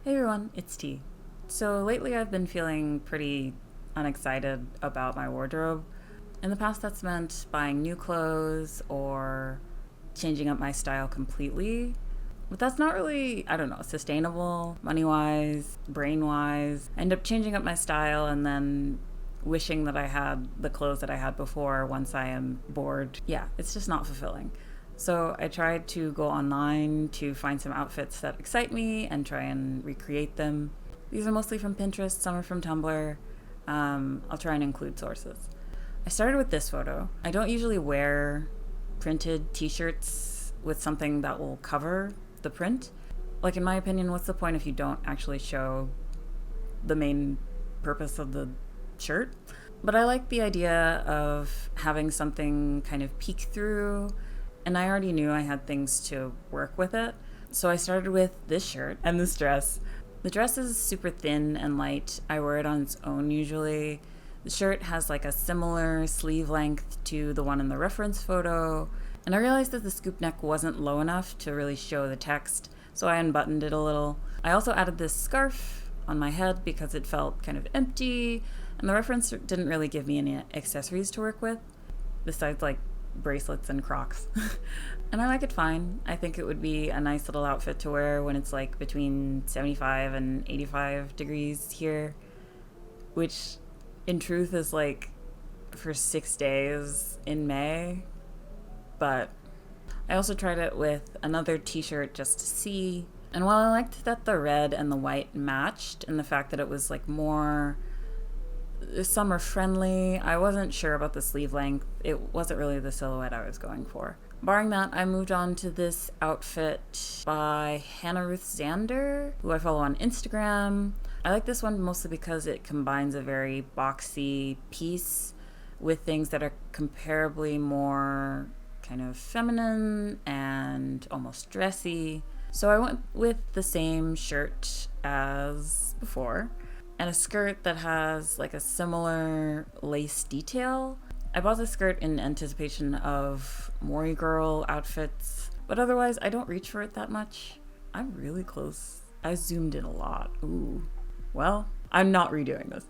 Hey everyone, it's T. So lately I've been feeling pretty unexcited about my wardrobe. In the past, that's meant buying new clothes or changing up my style completely. But that's not really, I don't know, sustainable, money wise, brain wise. I end up changing up my style and then wishing that I had the clothes that I had before once I am bored. Yeah, it's just not fulfilling. So I tried to go online to find some outfits that excite me and try and recreate them. These are mostly from Pinterest, some are from Tumblr. I'll try and include sources. I started with this photo. I don't usually wear printed t-shirts with something that will cover the print. Like, in my opinion, what's the point if you don't actually show the main purpose of the shirt? But I like the idea of having something kind of peek through, and I already knew I had things to work with it. So I started with this shirt and this dress. The dress is super thin and light. I wear it on its own usually. The shirt has like a similar sleeve length to the one in the reference photo, and I realized that the scoop neck wasn't low enough to really show the text, so I unbuttoned it a little. I also added this scarf on my head because it felt kind of empty, and the reference didn't really give me any accessories to work with, besides like bracelets and Crocs. And I like it fine. I think it would be a nice little outfit to wear when it's like between 75 and 85 degrees here, which in truth is like for 6 days in May. But I also tried it with another t-shirt just to see. And while I liked that the red and the white matched and the fact that it was like more summer friendly, I wasn't sure about the sleeve length. It wasn't really the silhouette I was going for. Barring that, I moved on to this outfit by Hannah Ruth Zander, who I follow on Instagram. I like this one mostly because it combines a very boxy piece with things that are comparably more kind of feminine and almost dressy. So I went with the same shirt as before and a skirt that has like a similar lace detail. I bought the skirt in anticipation of Mori Girl outfits, but otherwise I don't reach for it that much. I'm really close. I zoomed in a lot. Ooh. Well, I'm not redoing this.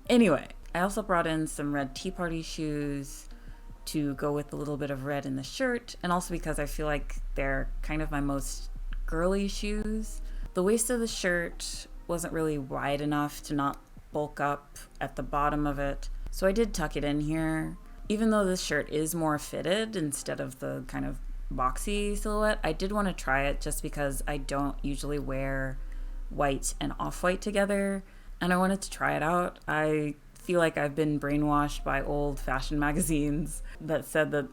Anyway, I also brought in some red Tea Party shoes to go with a little bit of red in the shirt, and also because I feel like they're kind of my most girly shoes. The waist of the shirt wasn't really wide enough to not bulk up at the bottom of it, so I did tuck it in here. Even though this shirt is more fitted instead of the kind of boxy silhouette, I did want to try it just because I don't usually wear white and off-white together, and I wanted to try it out. I feel like I've been brainwashed by old fashion magazines that said that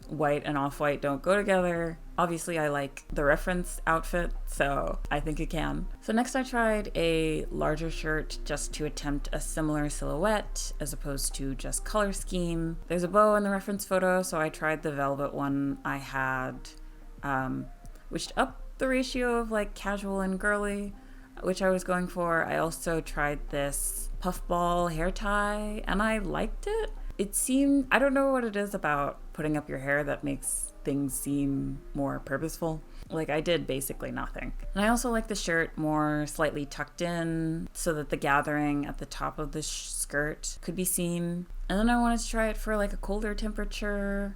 white and off-white don't go together. Obviously, I like the reference outfit, so I think it can. So next I tried a larger shirt just to attempt a similar silhouette as opposed to just color scheme. There's a bow in the reference photo, so I tried the velvet one I had, which upped the ratio of like casual and girly, which I was going for. I also tried this puffball hair tie, and I liked it. It seemed, I don't know what it is about putting up your hair that makes things seem more purposeful. Like, I did basically nothing. And I also like the shirt more slightly tucked in so that the gathering at the top of the skirt could be seen. And then I wanted to try it for like a colder temperature.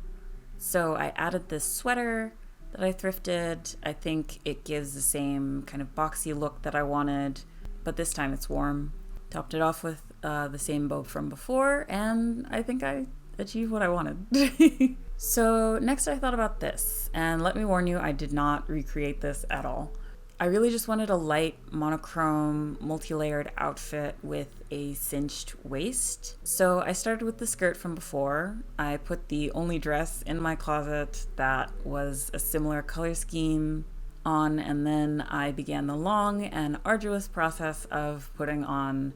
So I added this sweater that I thrifted. I think it gives the same kind of boxy look that I wanted, but this time it's warm. Topped it off with the same bow from before, and I think I achieved what I wanted. So next I thought about this, and let me warn you, I did not recreate this at all. I really just wanted a light monochrome multi-layered outfit with a cinched waist. So I started with the skirt from before. I put the only dress in my closet that was a similar color scheme on, and then I began the long and arduous process of putting on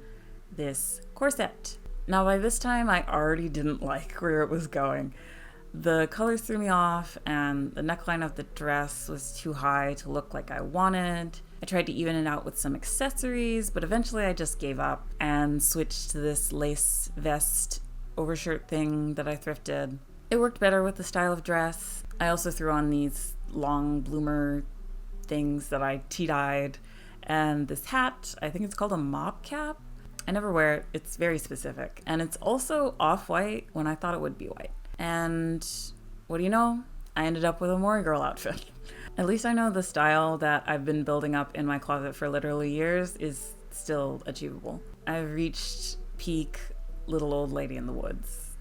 this corset. Now by this time I already didn't like where it was going. The colors threw me off, and the neckline of the dress was too high to look like I wanted. I tried to even it out with some accessories, but eventually I just gave up and switched to this lace vest overshirt thing that I thrifted. It worked better with the style of dress. I also threw on these long bloomer things that I tea-dyed, and this hat. I think it's called a mop cap. I never wear it. It's very specific. And it's also off-white when I thought it would be white. And what do you know? I ended up with a Maury girl outfit. At least I know the style that I've been building up in my closet for literally years is still achievable. I've reached peak little old lady in the woods.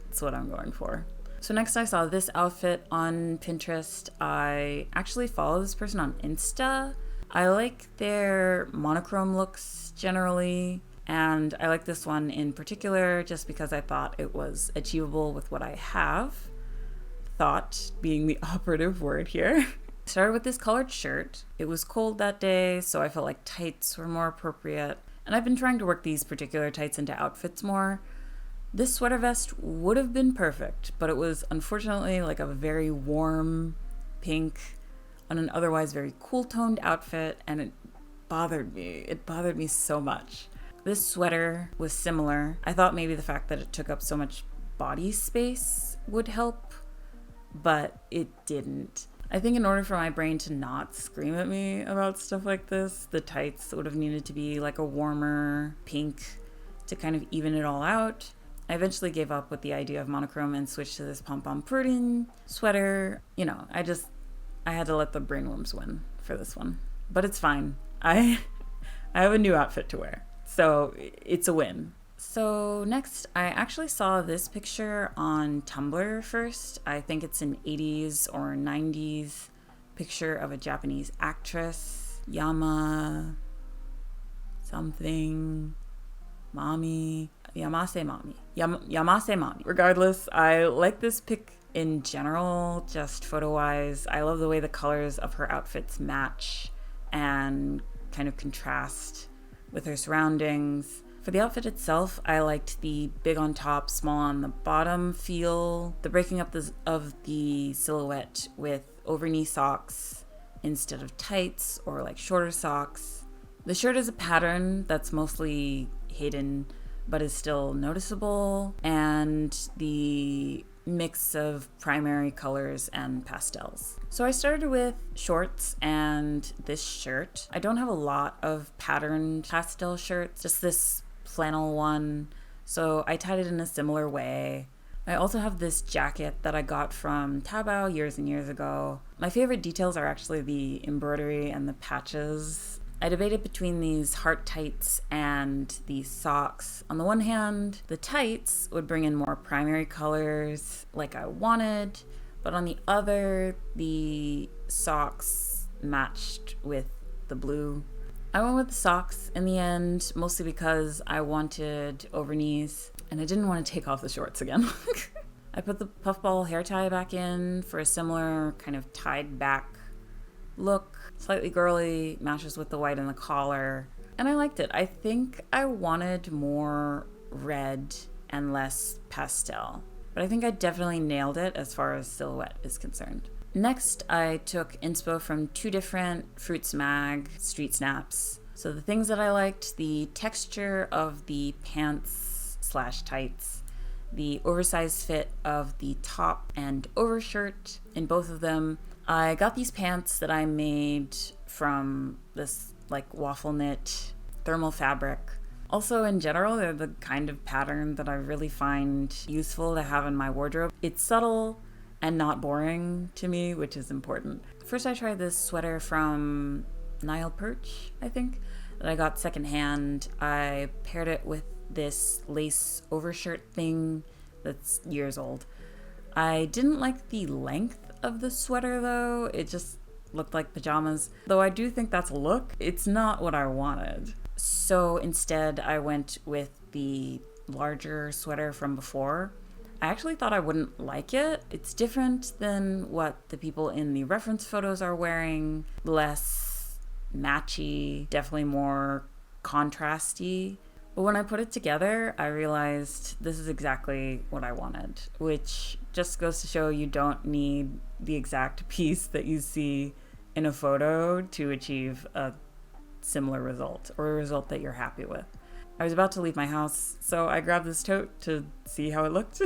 That's what I'm going for. So next I saw this outfit on Pinterest. I actually follow this person on Insta. I like their monochrome looks generally, and I like this one in particular just because I thought it was achievable with what I have. Thought being the operative word here. Started with this colored shirt. It was cold that day, so I felt like tights were more appropriate. And I've been trying to work these particular tights into outfits more. This sweater vest would have been perfect, but it was unfortunately like a very warm pink on an otherwise very cool-toned outfit, and it bothered me. It bothered me so much. This sweater was similar. I thought maybe the fact that it took up so much body space would help, but it didn't. I think in order for my brain to not scream at me about stuff like this, the tights would have needed to be like a warmer pink to kind of even it all out. I eventually gave up with the idea of monochrome and switched to this pom-pom pudding sweater. You know, I had to let the brainworms win for this one. But it's fine. I have a new outfit to wear, so it's a win. So next, I actually saw this picture on Tumblr first. I think it's an 80s or 90s picture of a Japanese actress, Yamase Mami. Regardless, I like this pic in general, just photo-wise. I love the way the colors of her outfits match and kind of contrast with her surroundings. For the outfit itself, I liked the big on top, small on the bottom feel, the breaking up of the silhouette with over-knee socks instead of tights or like shorter socks. The shirt is a pattern that's mostly hidden but is still noticeable, and the mix of primary colors and pastels. So I started with shorts and this shirt. I don't have a lot of patterned pastel shirts, just this flannel one, so I tied it in a similar way. I also have this jacket that I got from Taobao years and years ago. My favorite details are actually the embroidery and the patches. I debated between these heart tights and these socks. On the one hand, the tights would bring in more primary colors like I wanted, but on the other, the socks matched with the blue. I went with the socks in the end, mostly because I wanted over knees and I didn't want to take off the shorts again. I put the puffball hair tie back in for a similar kind of tied back look. Slightly girly, matches with the white in the collar, and I liked it. I think I wanted more red and less pastel, but I think I definitely nailed it as far as silhouette is concerned. Next, I took inspo from two different Fruits Mag street snaps. So the things that I liked, the texture of the pants / tights, the oversized fit of the top and overshirt in both of them. I got these pants that I made from this like waffle knit thermal fabric. Also, in general, they're the kind of pattern that I really find useful to have in my wardrobe. It's subtle and not boring to me, which is important. First, I tried this sweater from Nile Perch, I think, that I got secondhand. I paired it with this lace overshirt thing that's years old. I didn't like the length of the sweater though. It just looked like pajamas. Though I do think that's a look, it's not what I wanted. So instead I went with the larger sweater from before. I actually thought I wouldn't like it. It's different than what the people in the reference photos are wearing. Less matchy, definitely more contrasty. But when I put it together, I realized this is exactly what I wanted, which just goes to show you don't need the exact piece that you see in a photo to achieve a similar result or a result that you're happy with. I was about to leave my house, so I grabbed this tote to see how it looked.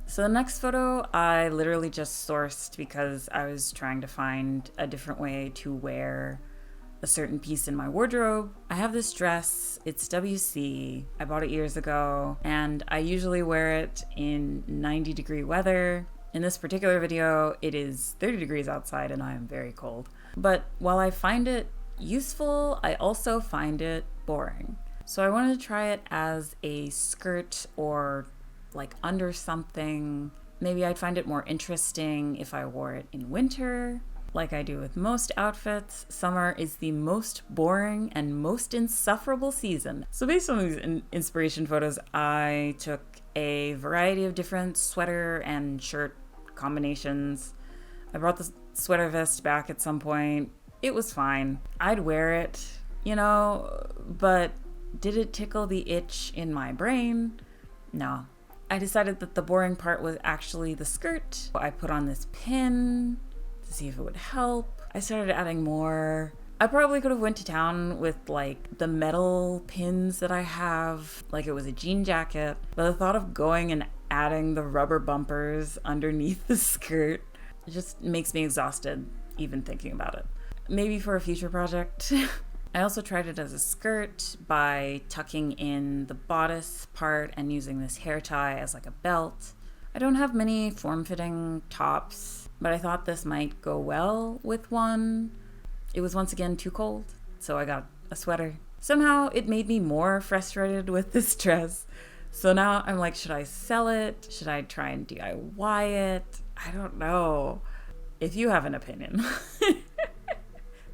So the next photo I literally just sourced because I was trying to find a different way to wear a certain piece in my wardrobe. I have this dress, it's WC. I bought it years ago, and I usually wear it in 90-degree weather. In this particular video, it is 30 degrees outside and I am very cold. But while I find it useful, I also find it boring. So I wanted to try it as a skirt or like under something. Maybe I'd find it more interesting if I wore it in winter. Like I do with most outfits, summer is the most boring and most insufferable season. So based on these inspiration photos, I took a variety of different sweater and shirt combinations. I brought the sweater vest back at some point. It was fine. I'd wear it, but did it tickle the itch in my brain? No. I decided that the boring part was actually the skirt. I put on this pin to see if it would help. I started adding more. I probably could have went to town with like the metal pins that I have, like it was a jean jacket, but the thought of going and adding the rubber bumpers underneath the skirt just makes me exhausted even thinking about it. Maybe for a future project. I also tried it as a skirt by tucking in the bodice part and using this hair tie as like a belt. I don't have many form-fitting tops, but I thought this might go well with one. It was once again too cold, so I got a sweater. Somehow it made me more frustrated with this dress. So now I'm like, should I sell it? Should I try and DIY it? I don't know. If you have an opinion,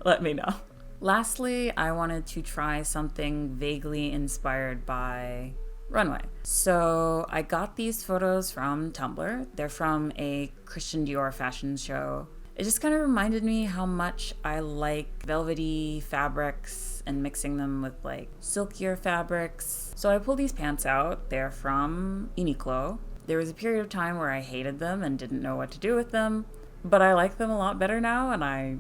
let me know. Lastly, I wanted to try something vaguely inspired by Runway. So I got these photos from Tumblr. They're from a Christian Dior fashion show. It just kind of reminded me how much I like velvety fabrics and mixing them with like silkier fabrics. So I pulled these pants out. They're from Uniqlo. There was a period of time where I hated them and didn't know what to do with them, but I like them a lot better now and I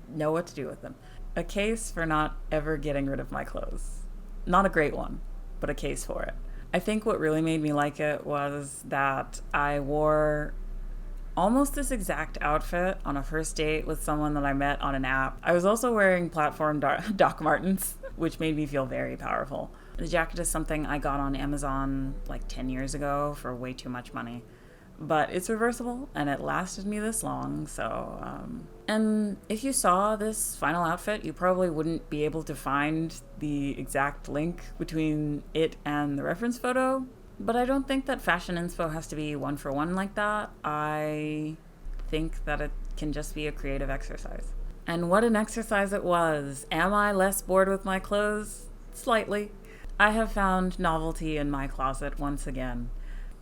know what to do with them. A case for not ever getting rid of my clothes. Not a great one, but a case for it. I think what really made me like it was that I wore almost this exact outfit on a first date with someone that I met on an app. I was also wearing platform Doc Martens, which made me feel very powerful. The jacket is something I got on Amazon like 10 years ago for way too much money. But it's reversible and it lasted me this long, so and if you saw this final outfit, you probably wouldn't be able to find the exact link between it and the reference photo. But I don't think that fashion inspo has to be one for one like that. I think that it can just be a creative exercise. And what an exercise it was. Am I less bored with my clothes? Slightly. I have found novelty in my closet once again.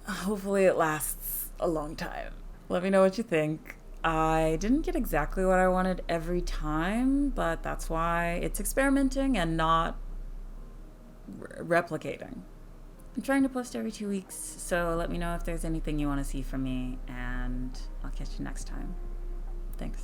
Hopefully it lasts a long time. Let me know what you think. I didn't get exactly what I wanted every time, but that's why it's experimenting and not replicating. I'm trying to post every 2 weeks, so let me know if there's anything you want to see from me, and I'll catch you next time. Thanks.